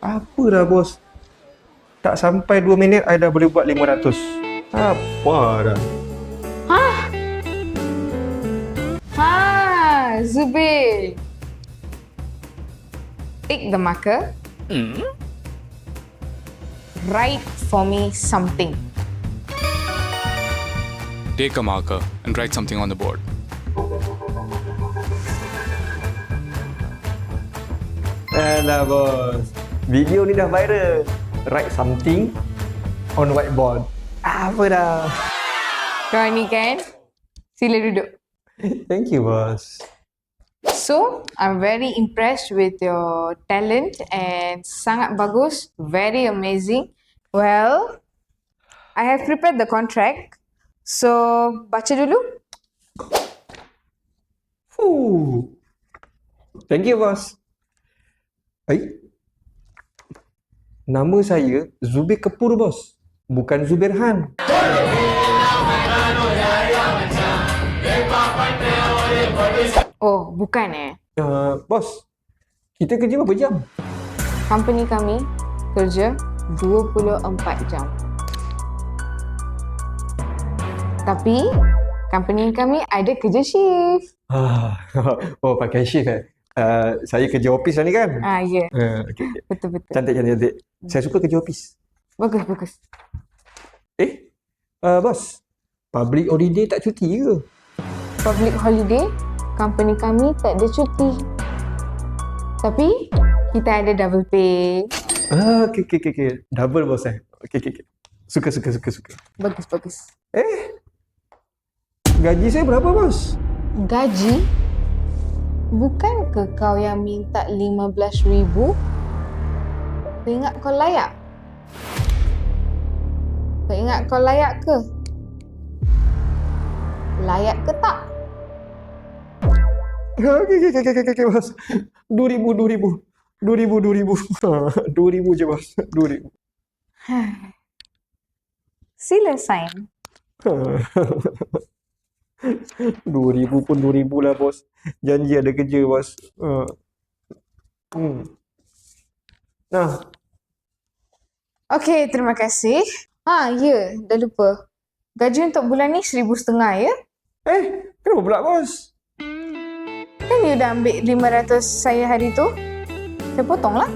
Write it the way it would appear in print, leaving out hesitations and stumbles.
Apa dah bos? Tak sampai 2 minit I dah boleh buat 500. Apa dah? Zubir. Take the marker. Write for me something. Take a marker and write something on the board. Alah bos, video ni dah viral. Write something on whiteboard. Apa dah? Kau ni kan? Sila duduk. Thank you bos. So, I'm very impressed with your talent and sangat bagus, very amazing. Well, I have prepared the contract. So, baca dulu. Thank you bos. Nama saya Zubir Kepur bos, bukan Zubir Han. Oh, bukan eh. Bos, kita kerja berapa jam? Company kami kerja 24 jam. Tapi, company kami ada kerja shift. Oh, pakai shift eh? Saya kerja office lah ni kan? Ya. Okay. Betul-betul. Cantik. Saya suka kerja office. Bagus. Bos, public holiday tak cuti ke? Public holiday, company kami tak ada cuti. Tapi, kita ada double pay. Okay. Double bos eh? Okay. Suka. Bagus. Gaji saya berapa bos? Gaji? Bukankah kau yang minta 15,000? Kau ingat kau layak? Kau ingat kau layak ke? Layak ke tak? Okay bos. 2,000. 2,000 je bos. 2,000. Sila sign. 2,000 pun 2,000 lah bos. Janji ada kerja bos. Nah, Okey, terima kasih. Ya, dah lupa. Gaji untuk bulan ni 1,500 ya? kenapa pula bos? Kan you dah ambil 500 saya hari tu? Saya potong lah.